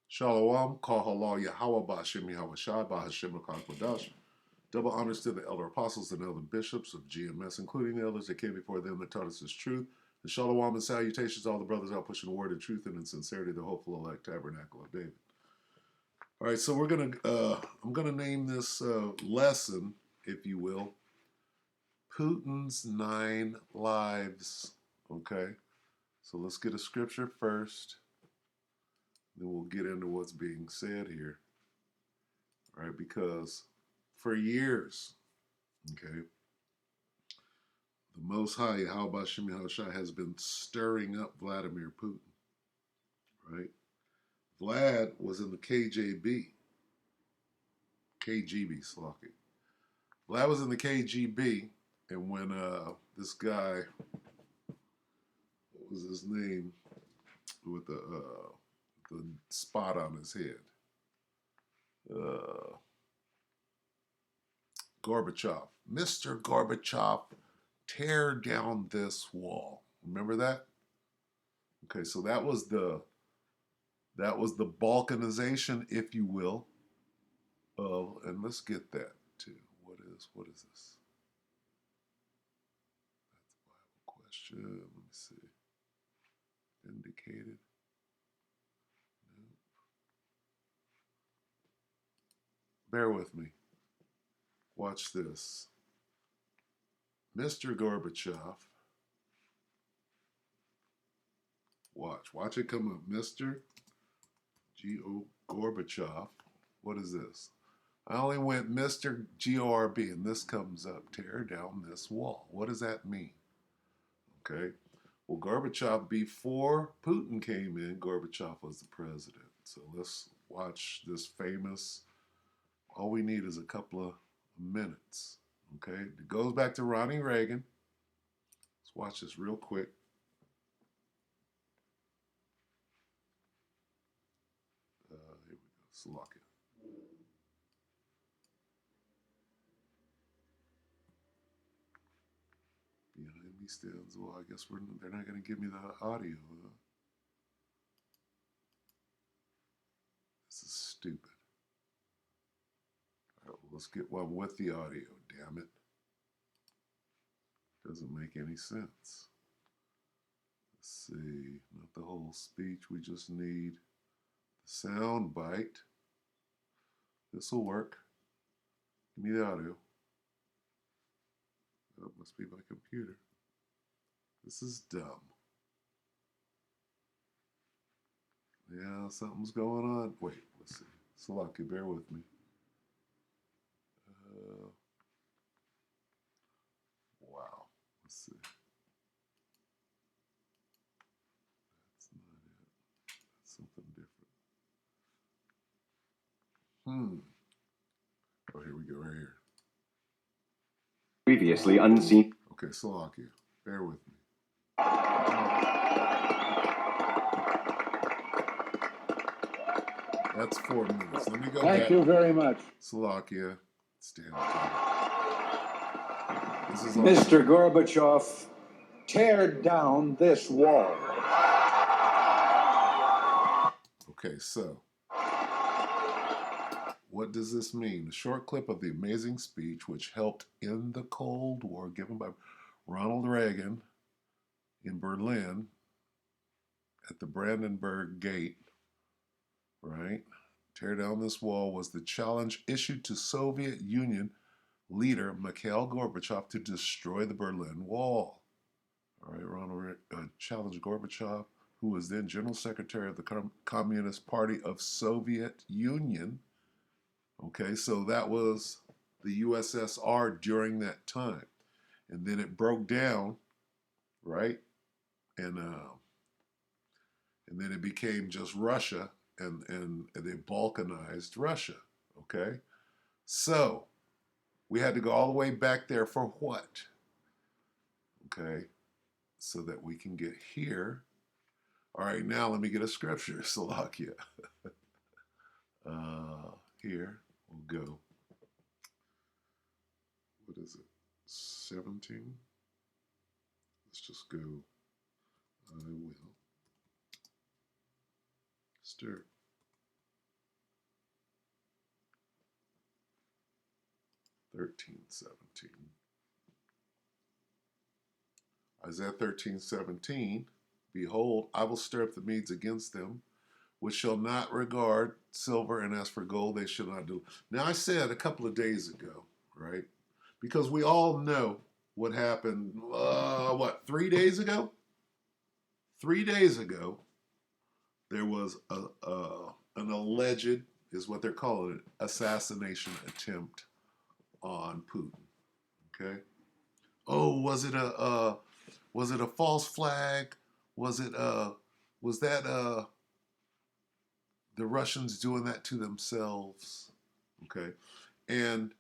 Shalom, Kahala Yahweh Ba'ashem Yahweh Shai Ba'ashem Kodash. Double honors to the elder apostles and elder bishops of GMS, including the elders that came before them that taught us His truth. And shalom and salutations to all the brothers out pushing the word of truth and in sincerity, the hopeful elect tabernacle of David. All right, so I'm gonna name this lesson, if you will, Putin's 9 lives. Okay, so let's get a scripture first, then we'll get into what's being said here. All right, because for years, okay, the Most High, Yahweh Shem Yahushua, has been stirring up Vladimir Putin, right? Vlad was in the KGB, Slocky. Vlad was in the KGB, and when this guy, what was his name, with the spot on his head, Gorbachev, Mr. Gorbachev, tear down this wall. Remember that? Okay, so that was the balkanization, if you will, of, and let's get that too. What is this? That's a Bible question. Let me see. Indicated. Nope. Bear with me. Watch this. Mr. Gorbachev. Watch it come up. Mr. G.O. Gorbachev. What is this? I only went Mr. G-O-R-B, and this comes up. Tear down this wall. What does that mean? Okay. Well, Gorbachev, before Putin came in, Gorbachev was the president. So let's watch this famous, all we need is a couple of minutes. Okay. It goes back to Ronnie Reagan. Let's watch this real quick. Here we go. Slovakia. Behind me stands, well, I guess they're not going to give me the audio. This is stupid. All right, well, let's get one with the audio, damn it. Doesn't make any sense. Let's see, not the whole speech, we just need the sound bite. This will work. Give me the audio. Oh, it must be my computer. This is dumb. Yeah, something's going on. Wait, let's see. Salaki, bear with me. Wow. Let's see. That's not it. That's something different. Oh, here we go, right here. Previously unseen. Okay, Salakia, bear with me. That's 4 minutes. Let me go back. Thank you very much. Salakia, stand This is Mr. Gorbachev, tear down this wall. Okay, so what does this mean? A short clip of the amazing speech which helped end the Cold War given by Ronald Reagan in Berlin at the Brandenburg Gate, right? Tear down this wall was the challenge issued to Soviet Union leader Mikhail Gorbachev to destroy the Berlin Wall. All right, Ronald challenged Gorbachev, who was then General Secretary of the Communist Party of Soviet Union. Okay, so that was the USSR during that time. And then it broke down, right? And then it became just Russia, and they balkanized Russia, okay? So we had to go all the way back there for what? Okay, so that we can get here. All right, now let me get a scripture, Salakia. Here, we'll go. What is it? 17? Let's just go. I will stir. 13:17. Isaiah 13:17. Behold, I will stir up the Medes against them, which shall not regard silver, and as for gold, they shall not do. Now, I said a couple of days ago, right? Because we all know what happened, 3 days ago? 3 days ago, there was an alleged, is what they're calling it, assassination attempt on Putin. Okay. Oh, was it a false flag? Was that the Russians doing that to themselves? Okay. And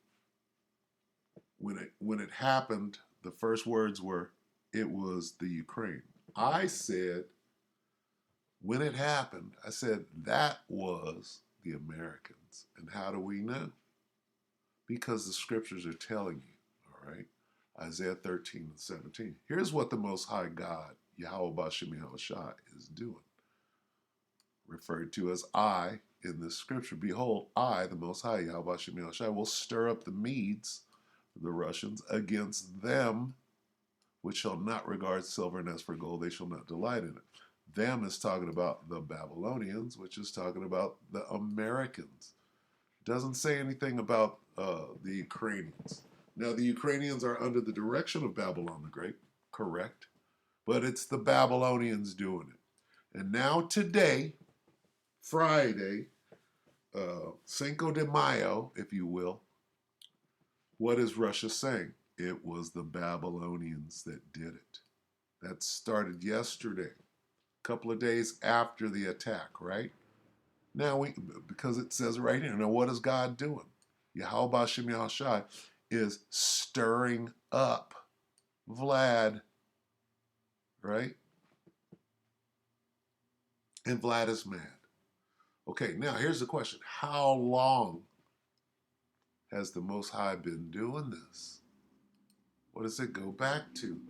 when it happened, the first words were, it was the Ukraine. I said, when it happened, I said that was the Americans. And how do we know? Because the scriptures are telling you, all right? Isaiah 13:17. Here's what the Most High God, Yahweh Bashem Yahushua, is doing. Referred to as I in this scripture. Behold, I, the Most High, Yahweh Bashem Yahushua, will stir up the Medes, the Russians, against them, which shall not regard silver, and as for gold, they shall not delight in it. Them is talking about the Babylonians, which is talking about the Americans. Doesn't say anything about the Ukrainians. Now, the Ukrainians are under the direction of Babylon the Great, correct? But it's the Babylonians doing it. And now today, Friday, Cinco de Mayo, if you will, what is Russia saying? It was the Babylonians that did it. That started yesterday, a couple of days after the attack, right? Now, because it says right here, now what is God doing? Yahweh Bashem Yahushua is stirring up Vlad, right? And Vlad is mad. Okay, now here's the question. How long has the Most High been doing this? What does it go back to?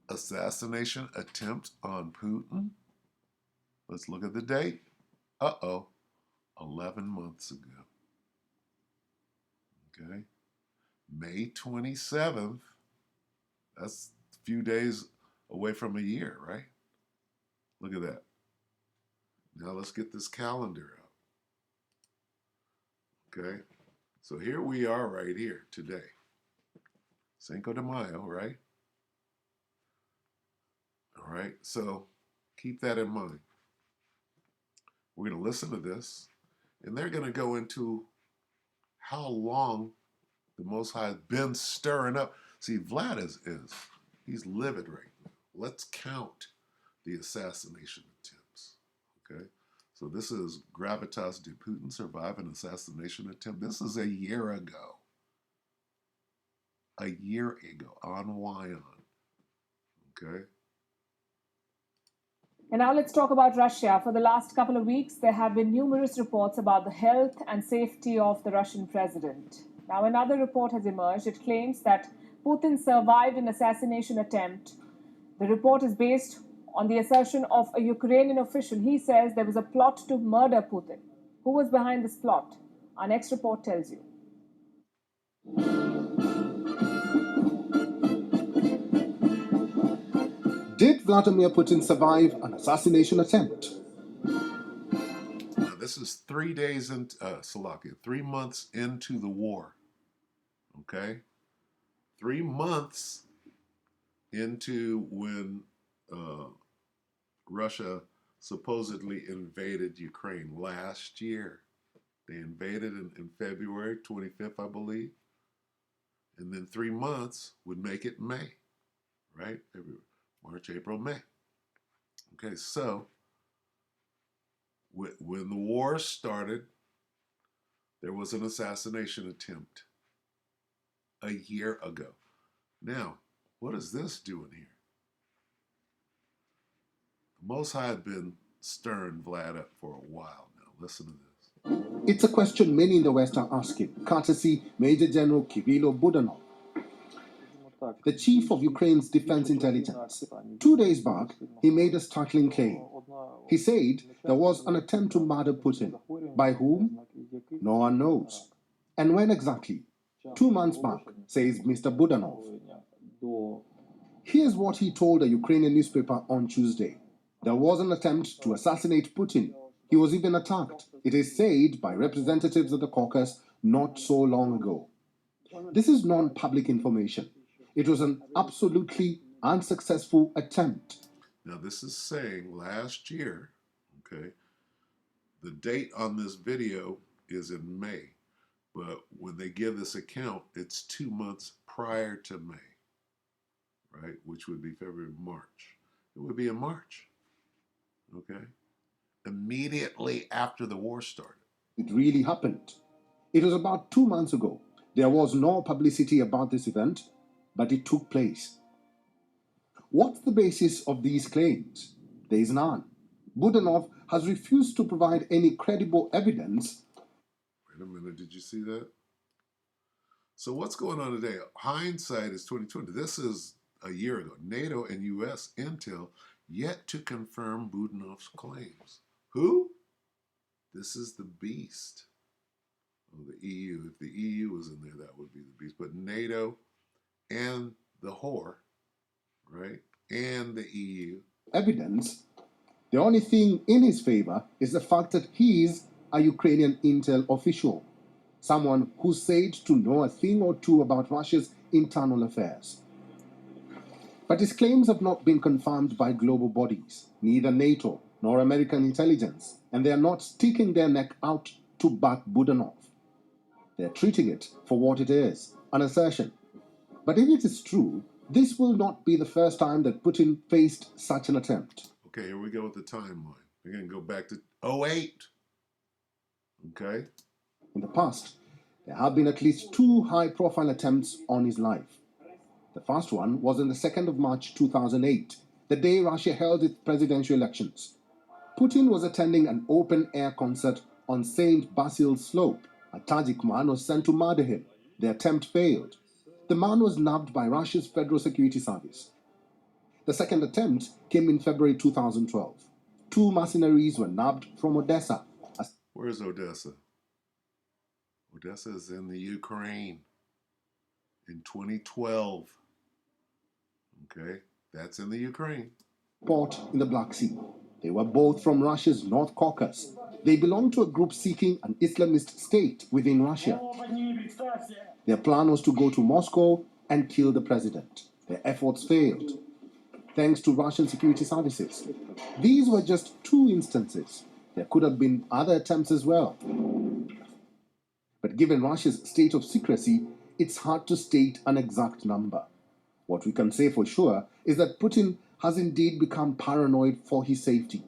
Assassination attempt on Putin? Let's look at the date. 11 months ago. Okay. May 27th. That's a few days away from a year, right? Look at that. Now let's get this calendar out. Okay. So here we are right here today. Cinco de Mayo, right? All right. So keep that in mind. We're going to listen to this, and they're going to go into how long the Most High has been stirring up. See, Vlad is he's livid right now. Let's count the assassination attempts. Okay, so this is Gravitas. Did Putin survive an assassination attempt? This is a year ago. A year ago on Wyon. Okay. And now let's talk about Russia. For the last couple of weeks, there have been numerous reports about the health and safety of the Russian president. Now, another report has emerged. It claims that Putin survived an assassination attempt. The report is based on the assertion of a Ukrainian official. He says there was a plot to murder Putin. Who was behind this plot? Our next report tells you. Did Vladimir Putin survive an assassination attempt? Now, this is 3 days into, 3 months into the war. Okay? 3 months into when Russia supposedly invaded Ukraine last year. They invaded in February 25th, I believe. And then 3 months would make it May, right? February, March, April, May. Okay, so when the war started, there was an assassination attempt a year ago. Now, what is this doing here? The Most High had been stirring Vlad up for a while now. Listen to this. It's a question many in the West are asking, courtesy Major General Kirilo Budanov, the chief of Ukraine's defense intelligence. 2 days back, he made a startling claim. He said there was an attempt to murder Putin. By whom? No one knows. And when exactly? 2 months back, says Mr. Budanov. Here's what he told a Ukrainian newspaper on Tuesday. There was an attempt to assassinate Putin. He was even attacked, it is said, by representatives of the caucus not so long ago. This is non-public information. It was an absolutely unsuccessful attempt. Now, this is saying last year, okay, the date on this video is in May, but when they give this account, it's 2 months prior to May, right, which would be February, March. It would be in March, okay, immediately after the war started. It really happened. It was about 2 months ago. There was no publicity about this event, but it took place. What's the basis of these claims? There is none. Budanov has refused to provide any credible evidence. Wait a minute, did you see that? So what's going on today? Hindsight is 2020. This is a year ago. NATO and U.S. intel yet to confirm Budanov's claims. Who? This is the beast. Oh, the EU. If the EU was in there, that would be the beast. But NATO and the whore, right? And the EU. Evidence. The only thing in his favor is the fact that he is a Ukrainian intel official, someone who's said to know a thing or two about Russia's internal affairs. But his claims have not been confirmed by global bodies, neither NATO nor American intelligence, and they are not sticking their neck out to back Budanov. They're treating it for what it is, an assertion. But if it is true, this will not be the first time that Putin faced such an attempt. Okay, here we go with the timeline. We're going to go back to 2008. Okay? In the past, there have been at least 2 high-profile attempts on his life. The first one was on the 2nd of March 2008, the day Russia held its presidential elections. Putin was attending an open-air concert on St. Basil's Slope. A Tajik man was sent to murder him. The attempt failed. The man was nabbed by Russia's Federal Security Service. The second attempt came in February 2012. 2 mercenaries were nabbed from Odessa. Where's Odessa? Odessa is in the Ukraine in 2012. Okay, that's in the Ukraine. Port in the Black Sea. They were both from Russia's North Caucasus. They belonged to a group seeking an Islamist state within Russia. Their plan was to go to Moscow and kill the president. Their efforts failed, thanks to Russian security services. These were just 2 instances. There could have been other attempts as well. But given Russia's state of secrecy, it's hard to state an exact number. What we can say for sure is that Putin has indeed become paranoid for his safety.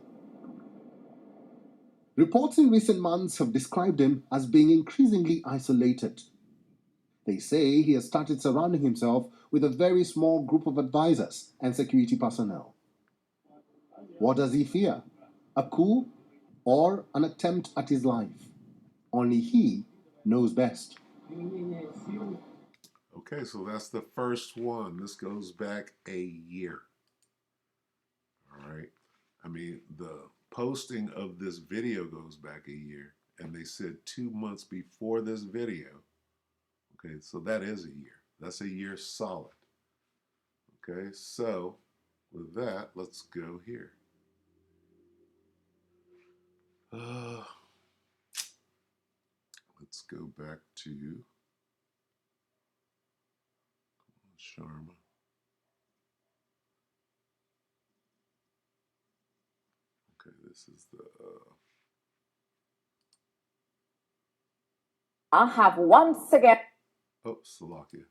Reports in recent months have described him as being increasingly isolated. They say he has started surrounding himself with a very small group of advisors and security personnel. What does he fear? A coup or an attempt at his life? Only he knows best. Okay, so that's the first one. This goes back a year. All right. I mean, the posting of this video goes back a year, and they said 2 months before this video. Okay, so that is a year. That's a year solid. Okay, so with that, let's go here. Let's go back to Sharma. Okay, this is the. I have once again. Oh, Slovakia.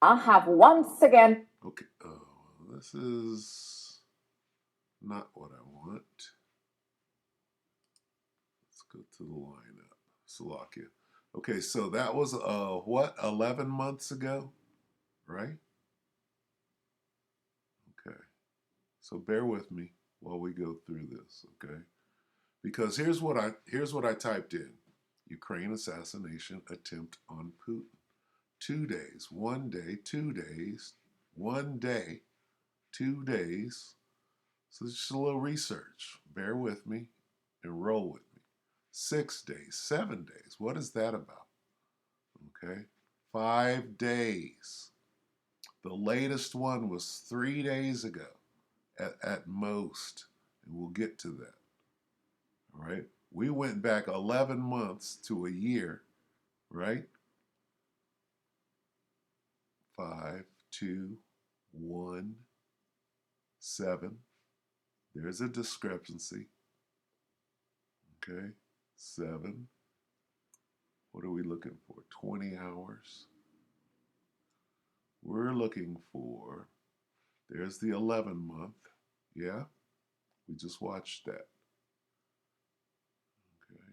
I have once again. Okay. Oh, this is not what I want. Let's go to the lineup. Slovakia. Okay, so that was what, 11 months ago, right? Okay. So bear with me while we go through this, okay? Because here's what I typed in. Ukraine assassination attempt on Putin. 2 days, 1 day, 2 days, 1 day, 2 days. So just a little research. Bear with me and roll with me. 6 days, 7 days. What is that about? Okay, 5 days. The latest one was 3 days ago at most, and we'll get to that. All right, we went back 11 months to a year, right? 5, 2, 1, 7. There's a discrepancy. Okay, 7. What are we looking for? 20 hours. We're looking for, there's the 11 month. Yeah, we just watched that. Okay,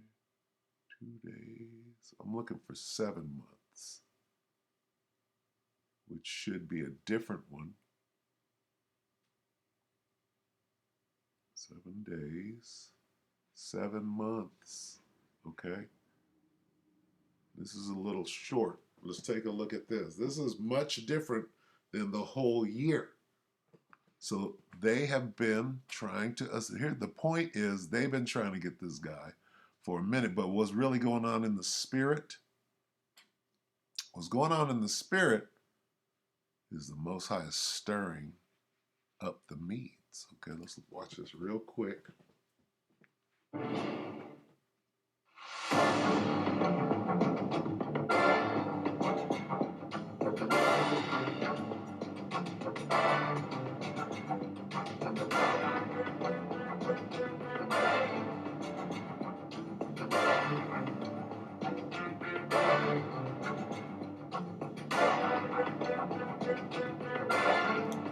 2 days. I'm looking for 7 months, which should be a different one. 7 days, 7 months. Okay, this is a little short. Let's take a look at this. This is much different than the whole year. So they have been trying to, here, the point is they've been trying to get this guy for a minute, but what's really going on in the spirit, what's going on in the spirit is the Most High is stirring up the Medes. Okay, let's watch this real quick.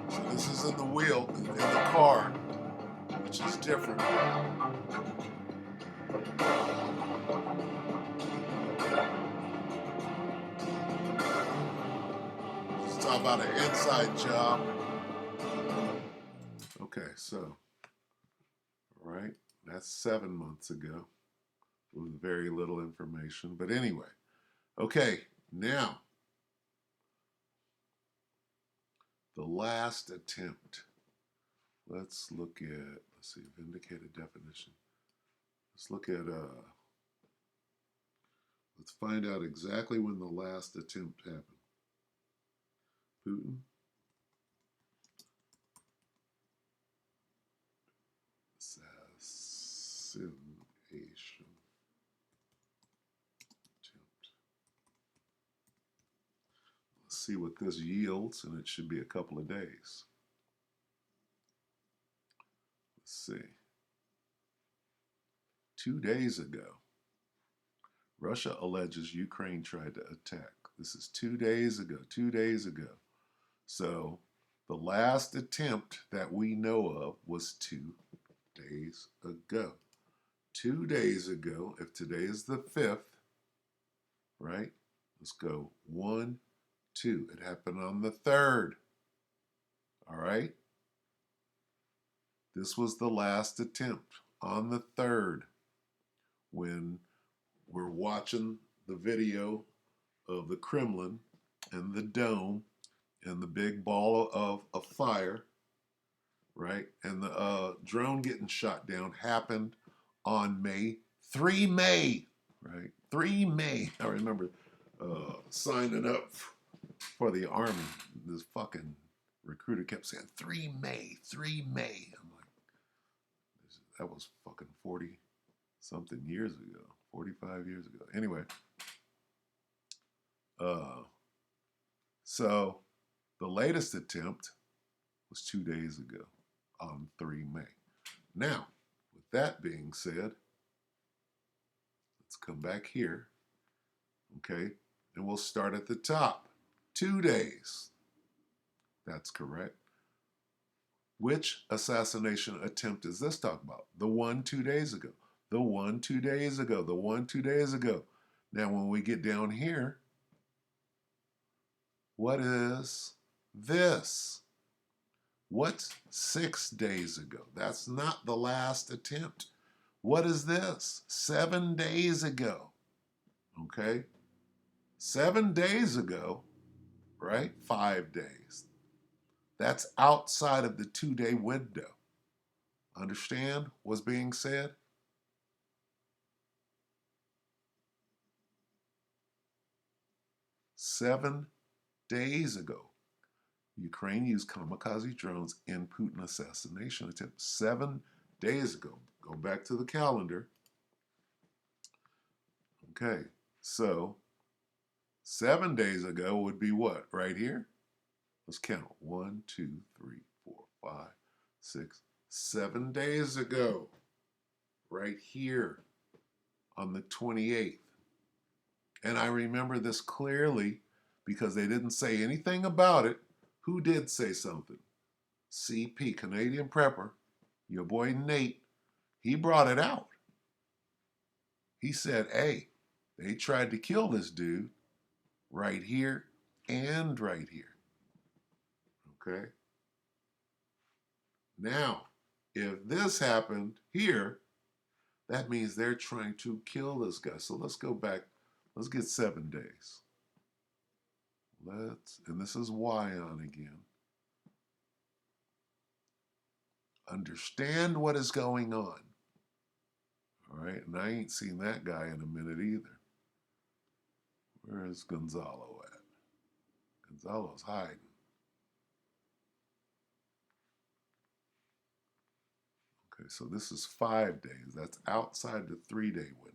So this is in the wheel, in the car, which is different. Let's talk about an inside job. Okay, so, all right, that's 7 months ago with very little information. But anyway, okay, now, the last attempt. Let's look at, let's see, vindicated definition. Let's look at, let's find out exactly when the last attempt happened. Putin. Assassination attempt. Let's see what this yields, and it should be a couple of days. Let's see. 2 days ago, Russia alleges Ukraine tried to attack. This is 2 days ago, 2 days ago. So the last attempt that we know of was 2 days ago. 2 days ago, if today is the 5th, right? Let's go 1, 2. It happened on the 3rd. All right? This was the last attempt on the 3rd when we're watching the video of the Kremlin and the dome and the big ball of a fire, right? And the drone getting shot down happened on May, 3 May, right? 3 May. I remember signing up for the Army. This fucking recruiter kept saying 3 May, 3 May. I'm like, that was fucking 40 something years ago, 45 years ago. Anyway, so the latest attempt was 2 days ago on 3 May. Now, with that being said, let's come back here, okay? And we'll start at the top. 2 days. That's correct. Which assassination attempt is this talking about? The one 2 days ago. The one 2 days ago. The one 2 days ago. Now, when we get down here, what is this? What's 6 days ago? That's not the last attempt. What is this? 7 days ago. Okay? 7 days ago, right? 5 days. That's outside of the 2-day window. Understand what's being said? 7 days ago, Ukraine used kamikaze drones in Putin assassination attempt. 7 days ago. Go back to the calendar. Okay, so 7 days ago would be what? Right here? Let's count. 1, 2, 3, 4, 5, 6, 7 days ago. Right here on the 28th. And I remember this clearly because they didn't say anything about it. Who did say something? CP, Canadian Prepper, your boy Nate, he brought it out. He said, hey, they tried to kill this dude right here and right here. Okay? Now, if this happened here, that means they're trying to kill this guy. So let's go back. Let's get 7 days. And this is Y on again. Understand what is going on. All right, and I ain't seen that guy in a minute either. Where is Gonzalo at? Gonzalo's hiding. Okay, so this is 5 days. That's outside the 3-day window.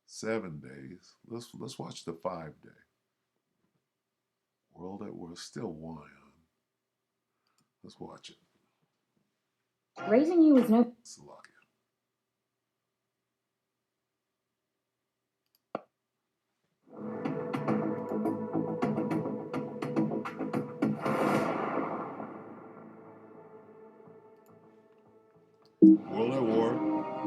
7 days. Let's watch the 5-day. World at War, still Y on. Let's watch it. Raising you is no. Slovakia. World at War.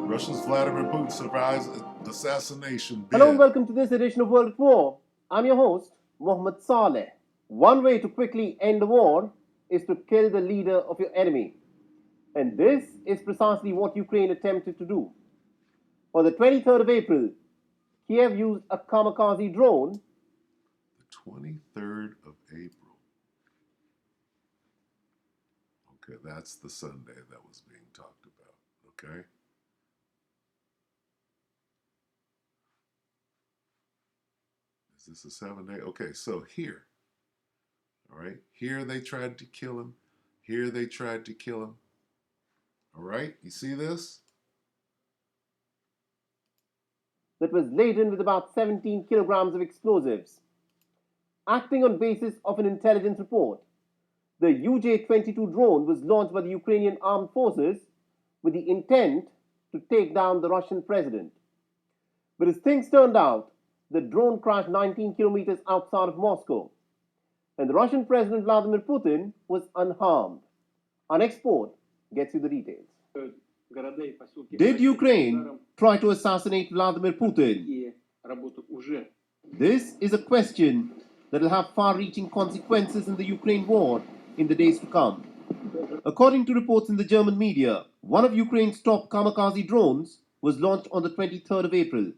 Russia's Vladimir Putin survives assassination bid. Hello and welcome to this edition of World at War. I'm your host, Mohammed Saleh. One way to quickly end the war is to kill the leader of your enemy. And this is precisely what Ukraine attempted to do. On the 23rd of April, Kiev used a kamikaze drone. The 23rd of April. Okay, that's the Sunday that was being talked about. Okay. Is this a 7 day? Okay, so here. All right. Here they tried to kill him. Here they tried to kill him. All right. You see this? That was laden with about 17 kilograms of explosives. Acting on basis of an intelligence report, the UJ-22 drone was launched by the Ukrainian armed forces with the intent to take down the Russian president. But as things turned out, the drone crashed 19 kilometers outside of Moscow, and the Russian President Vladimir Putin was unharmed. Our next report gets you the details. Did Ukraine try to assassinate Vladimir Putin? This is a question that will have far-reaching consequences in the Ukraine war in the days to come. According to reports in the German media, one of Ukraine's top kamikaze drones was launched on the 23rd of April.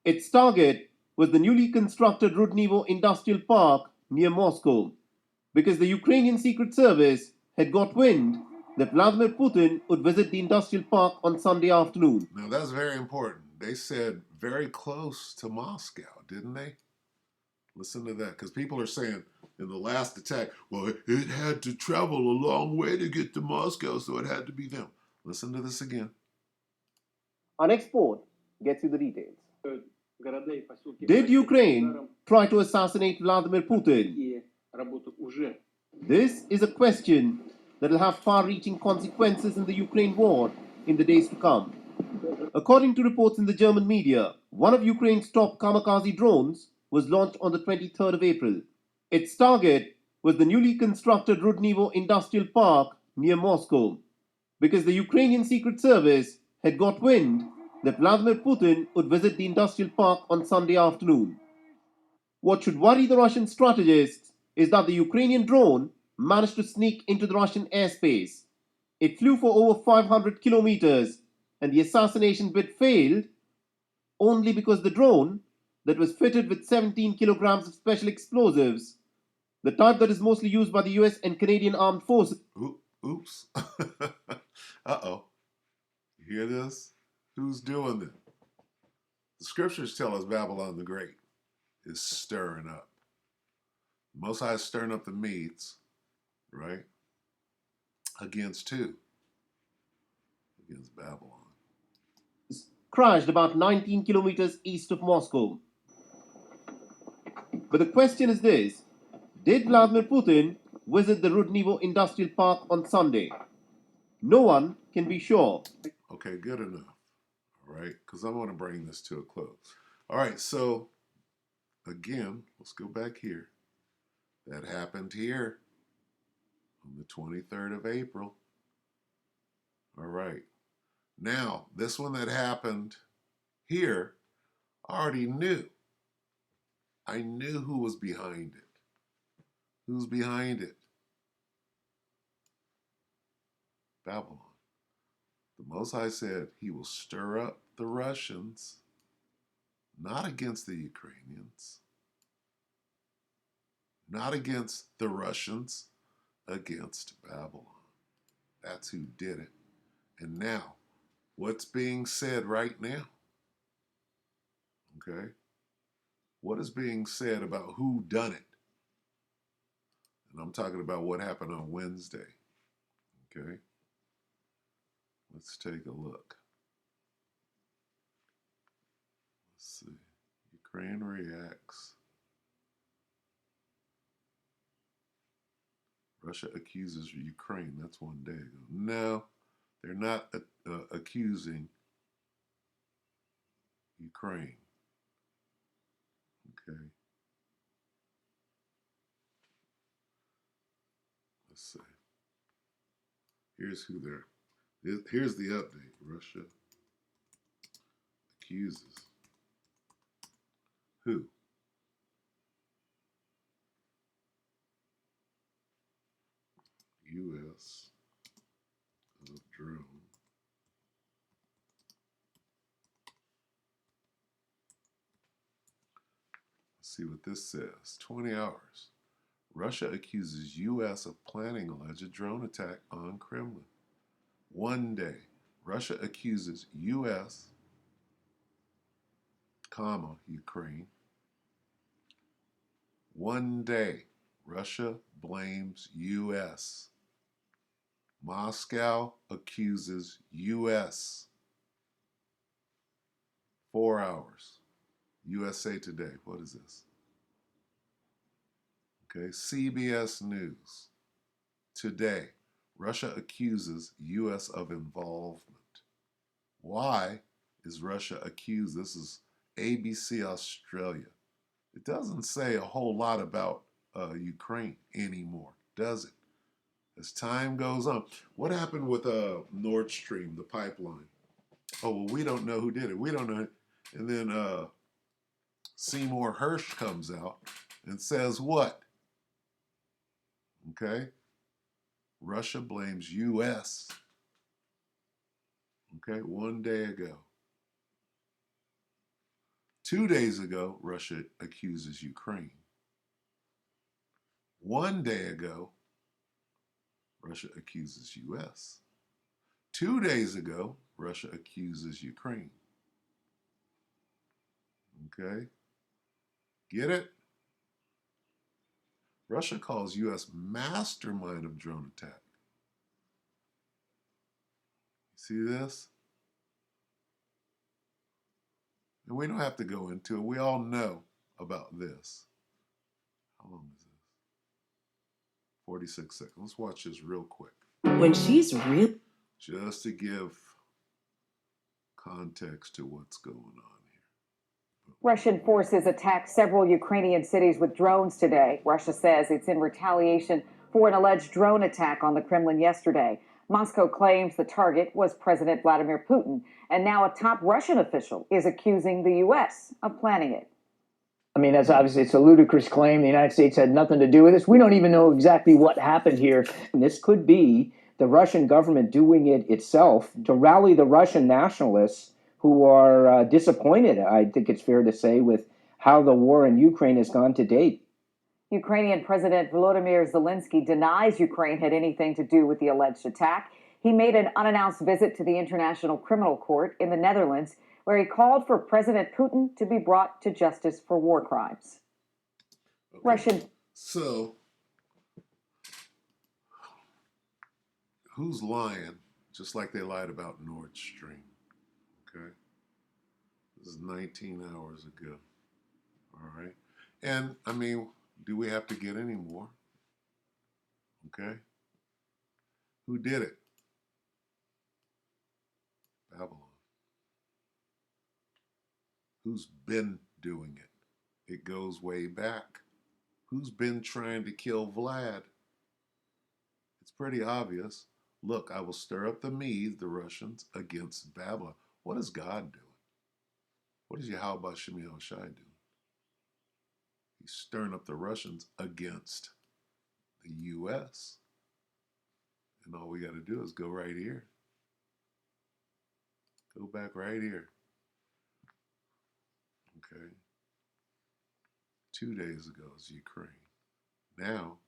Its target was the newly constructed Rudnevo Industrial Park near Moscow, because the Ukrainian Secret Service had got wind that Vladimir Putin would visit the industrial park on Sunday afternoon. Now that's very important. They said very close to Moscow, didn't they? Listen to that, because people are saying in the last attack, well, it had to travel a long way to get to Moscow, so it had to be them. Listen to this again. Our next report gets you the details. Did Ukraine try to assassinate Vladimir Putin? This is a question that will have far-reaching consequences in the Ukraine war in the days to come. According to reports in the German media, one of Ukraine's top kamikaze drones was launched on the 23rd of April. Its target was the newly constructed Rudnevo Industrial Park near Moscow, because the Ukrainian Secret Service had got wind that Vladimir Putin would visit the industrial park on Sunday afternoon. What should worry the Russian strategists is that the Ukrainian drone managed to sneak into the Russian airspace. It flew for over 500 kilometers, and the assassination bid failed only because the drone, that was fitted with 17 kilograms of special explosives, the type that is mostly used by the US and Canadian armed forces. Oops. Uh-oh. You hear this? Who's doing this? The scriptures tell us Babylon the Great. is stirring up. The Most High is stirring up the Medes, right? Against who? Against Babylon. Crashed about 19 kilometers east of Moscow. But the question is this: did Vladimir Putin visit the Rudnevo Industrial Park on Sunday? No one can be sure. Okay, good enough. All right, because I want to bring this to a close. All right, so again, let's go back here. That happened here on the 23rd of April. All right. Now, this one that happened here, I already knew. I knew who was behind it. Who's behind it? Babylon. The Most High said he will stir up the Russians, not against the Ukrainians, not against the Russians, against Babylon. That's who did it. And now, what's being said right now? Okay? What is being said about who done it? And I'm talking about what happened on Wednesday. Okay? Let's take a look. Let's see. Ukraine reacts. Russia accuses Ukraine. That's one day ago. No, they're not accusing Ukraine. Okay. Let's see. Here's who they're. Here's the update. Russia accuses who? U.S. of drone. Let's see what this says. 20 hours. Russia accuses U.S. of planning alleged drone attack on Kremlin. One day, Russia accuses U.S., Ukraine. One day, Russia blames U.S. Moscow accuses U.S. 4 hours. USA Today. What is this? Okay, CBS News. Today, Russia accuses U.S. of involvement. Why is Russia accused? This is ABC Australia. It doesn't say a whole lot about Ukraine anymore, does it? As time goes on. What happened with Nord Stream, the pipeline? Oh, well, we don't know who did it. We don't know. And then Seymour Hersh comes out and says what? Okay? Russia blames U.S. Okay, one day ago. 2 days ago, Russia accuses Ukraine. 1 day ago, Russia accuses U.S. 2 days ago, Russia accuses Ukraine. Okay? Get it? Russia calls U.S. mastermind of drone attack. See this? And we don't have to go into it. We all know about this. How long is this? 46 seconds. Let's watch this real quick. When she's real. Just to give context to what's going on here. Russian forces attacked several Ukrainian cities with drones today. Russia says it's in retaliation for an alleged drone attack on the Kremlin yesterday. Moscow claims the target was President Vladimir Putin, and now a top Russian official is accusing the U.S. of planning it. I mean, that's obviously, it's a ludicrous claim. The United States had nothing to do with this. We don't even know exactly what happened here. And this could be the Russian government doing it itself to rally the Russian nationalists who are disappointed, I think it's fair to say, with how the war in Ukraine has gone to date. Ukrainian President Volodymyr Zelensky denies Ukraine had anything to do with the alleged attack. He made an unannounced visit to the International Criminal Court in the Netherlands, where he called for President Putin to be brought to justice for war crimes. Okay. Russian. So, who's lying? Just like they lied about Nord Stream. Okay. This is 19 hours ago. All right. And I mean, do we have to get any more? Okay. Who did it? Babylon. Who's been doing it? It goes way back. Who's been trying to kill Vlad? It's pretty obvious. Look, I will stir up the Medes, the Russians, against Babylon. What is God doing? What is Yahweh Shemi Shai doing? He's stirring up the Russians against the U.S. And all we got to do is go right here. Go back right here. Okay. 2 days ago is Ukraine. Now,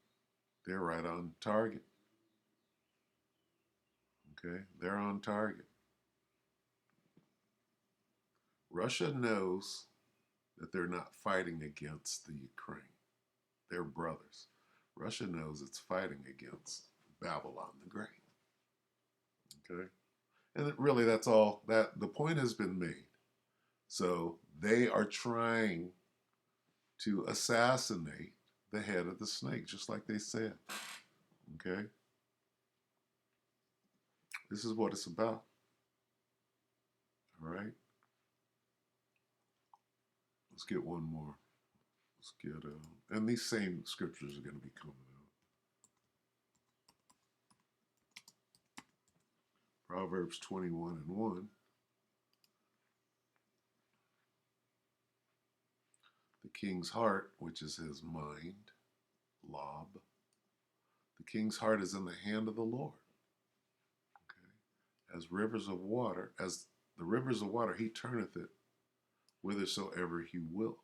they're right on target. Okay, they're on target. Russia knows that they're not fighting against the Ukraine. They're brothers. Russia knows it's fighting against Babylon the Great. Okay? And really that's all that the point has been made. So they are trying to assassinate the head of the snake, just like they said. Okay? This is what it's about. All right? Let's get one more. Let's get, and these same scriptures are going to be coming out. Proverbs 21:1. The king's heart, which is his mind, lob. The king's heart is in the hand of the Lord. Okay? As rivers of water, as the rivers of water, he turneth it whithersoever he will.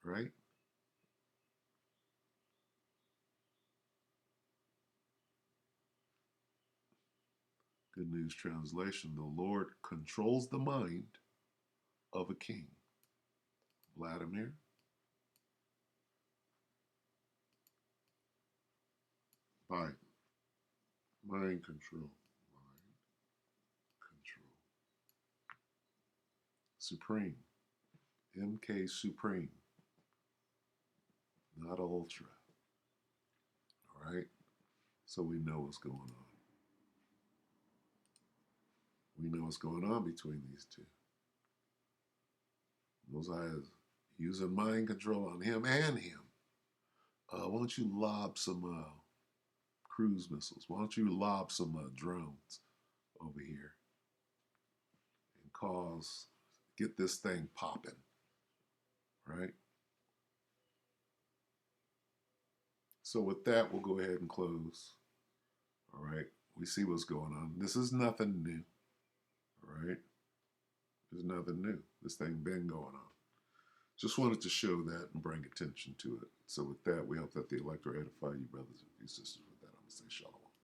Right? Good News Translation. The Lord controls the mind of a king. Vladimir. Biden. Mind control. Mind control. Supreme. MK Supreme. Not ultra. All right? So we know what's going on. We know what's going on between these two. Mosiah is using mind control on him and him. Why don't you lob some cruise missiles? Why don't you lob some drones over here and get this thing popping, right? So with that, we'll go ahead and close. All right, we see what's going on. This is nothing new, all right? There's nothing new. This thing been going on. Just wanted to show that and bring attention to it. So with that, we hope that the elect will edify you, brothers and sisters. With that, I'm going to say shalom.